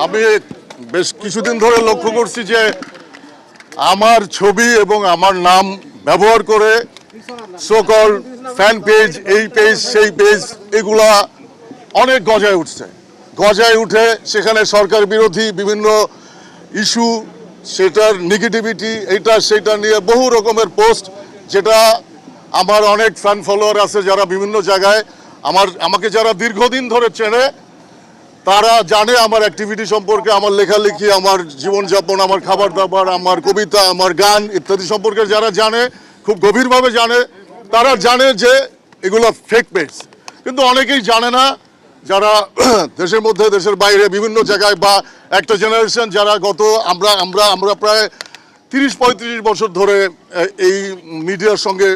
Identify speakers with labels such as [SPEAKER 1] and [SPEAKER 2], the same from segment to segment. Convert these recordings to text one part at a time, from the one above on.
[SPEAKER 1] আমি বেশ কিছুদিন ধরে লক্ষ্য করছি যে আমার ছবি এবং আমার নাম ব্যবহার করে সোকল ফ্যান পেজ, এই পেজ সেই পেজ, এগুলা অনেক গজায় উঠছে। গজায় উঠে সেখানে সরকার বিরোধী বিভিন্ন ইস্যু, সেটার নেগেটিভিটি, এইটা সেটা নিয়ে বহু রকমের পোস্ট, যেটা আমার অনেক ফ্যান ফলোয়ার আছে যারা বিভিন্ন জায়গায় আমাকে যারা দীর্ঘদিন ধরে চেনে, তারা জানে আমার অ্যাক্টিভিটি সম্পর্কে, আমার লেখালেখি, আমার জীবনযাপন, আমার খাবার দাবার, আমার কবিতা, আমার গান ইত্যাদি সম্পর্কে যারা জানে, খুব গভীরভাবে জানে, তারা জানে যে এগুলো ফেক পেজ। কিন্তু অনেকেই জানে না, যারা দেশের মধ্যে দেশের বাইরে বিভিন্ন জায়গায়, বা একটা জেনারেশন যারা আমরা প্রায় 30-35 বছর ধরে এই মিডিয়ার সঙ্গে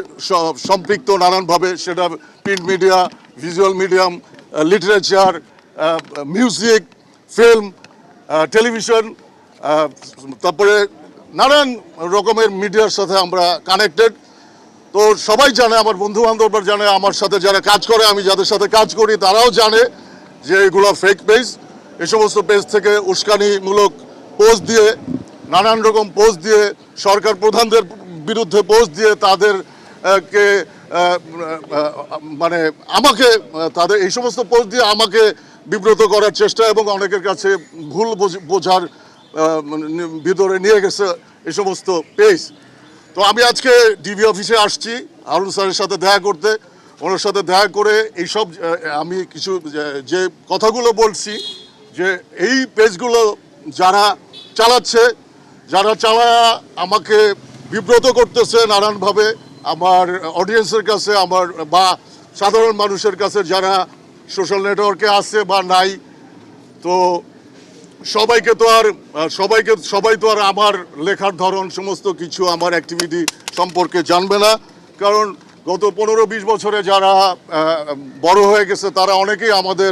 [SPEAKER 1] সম্পৃক্ত নানানভাবে, সেটা print media, visual medium, literature, music, film, television, তারপরে নানান রকমের মিডিয়ার সাথে আমরা কানেক্টেড। তো সবাই জানে, আমার বন্ধু বান্ধবরা জানে, আমার সাথে যারা কাজ করে, আমি যাদের সাথে কাজ করি তারাও জানে যে এগুলো ফেক পেজ। এই সমস্ত পেজ থেকে উস্কানিমূলক পোস্ট দিয়ে, নানান রকম পোস্ট দিয়ে, সরকার প্রধানদের বিরুদ্ধে পোস্ট দিয়ে, তাদেরকে মানে আমাকে, তাদের এই সমস্ত পোস্ট দিয়ে আমাকে বিব্রত করার চেষ্টা, এবং অনেকের কাছে ভুল বোঝার ভিতরে নিয়ে গেছে এই সমস্ত পেজ। তো আমি আজকে ডিবি অফিসে আসছি হারুন স্যারের সাথে দেখা করতে। ওনার সাথে দেখা করে এইসব আমি কিছু যে কথাগুলো বলছি, যে এই পেজগুলো যারা চালাচ্ছে, যারা চালায়া আমাকে বিব্রত করতেছে নানানভাবে আমার অডিয়েন্সের কাছে, আমার বা সাধারণ মানুষের কাছে যারা সোশ্যাল নেটওয়ার্কে আছে বা নাই, তো সবাই তো আর আমার লেখার ধরন, সমস্ত কিছু, আমার অ্যাক্টিভিটি সম্পর্কে জানবে না। কারণ গত 15-20 বছরে যারা বড় হয়ে গেছে, তারা অনেকেই আমাদের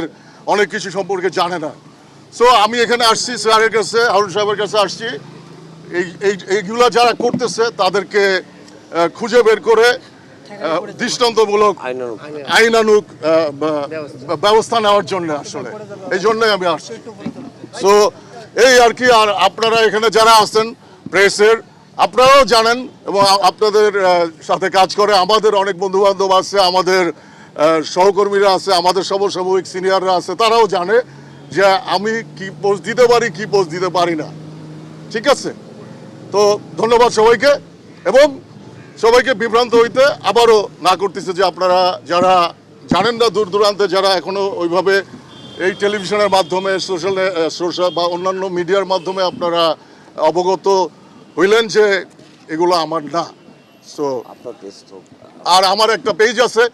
[SPEAKER 1] অনেক কিছু সম্পর্কে জানে না। সো আমি এখানে আসছি স্যারের কাছে, হারুন সাহেবের কাছে আসছি, এইগুলো যারা করতেছে তাদেরকে খুঁজে বের করে দৃষ্টান্তমূলক আইনানুগ ব্যবস্থা নেওয়ার জন্য, আসলে এই জন্যই আমি আসছি। সো এই আর কি। আর আপনারা এখানে যারা আছেন প্রেসের, আপনারাও জানেন, এবং আপনাদের সাথে কাজ করে আমাদের অনেক বন্ধু বান্ধব আছে, আমাদের সহকর্মীরা আছে, আমাদের সমসাময়িক সিনিয়ররা আছে, তারাও জানে যে আমি কি পোস্ট দিতে পারি, কি পোস্ট দিতে পারি না। ঠিক আছে? তো ধন্যবাদ সবাইকে, এবং সবাইকে বিভ্রান্ত হইতে আবারও না করতেছে যে আপনারা যারা জানেন না, দূর দূরান্তে যারা এখনো ওইভাবে এই টেলিভিশনের মাধ্যমে, সোশ্যাল বা অন্যান্য মিডিয়ার মাধ্যমে আপনারা অবগত হইলেন যে এগুলো আমার না। সো আর আমার একটা পেজ আছে,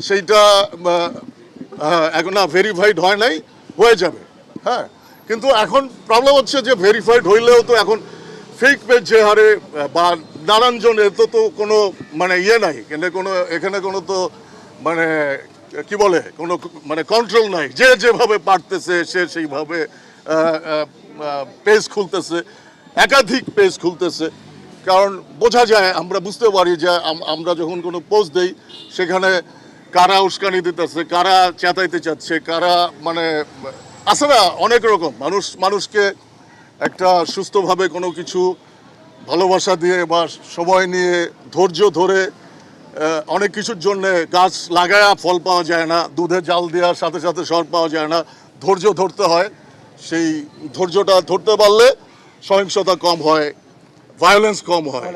[SPEAKER 1] সেইটা এখন না ভেরিফাইড হয় নাই, হয়ে যাবে। হ্যাঁ, কিন্তু এখন প্রবলেম হচ্ছে যে ভেরিফাইড হইলেও তো এখন ফেক পেজ যে হারে, বা নানানজন, এত তো কোনো মানে ইয়ে নাই, এখানে কোনো তো মানে কি বলে, কোনো মানে কন্ট্রোল নাই। যে যেভাবে পারতেছে সে সেইভাবে পেজ খুলতেছে, একাধিক পেজ খুলতেছে। কারণ বোঝা যায়, আমরা বুঝতে পারি যে আমরা যখন কোনো পোস্ট দেই, সেখানে কারা উস্কানি দিতেছে, কারা চেতাইতে চাচ্ছে, কারা মানে আছে না অনেক রকম। মানুষকে একটা সুস্থভাবে কোনো কিছু ভালোবাসা দিয়ে বা সময় নিয়ে ধৈর্য ধরে অনেক কিছুর জন্য গাছ লাগায়া ফল পাওয়া যায় না, দুধে জাল দেওয়ার সাথে সাথে সর পাওয়া যায় না, ধৈর্য ধরতে হয়। সেই ধৈর্যটা ধরতে পারলে সহিংসতা কম হয়, ভায়োলেন্স কম হয়।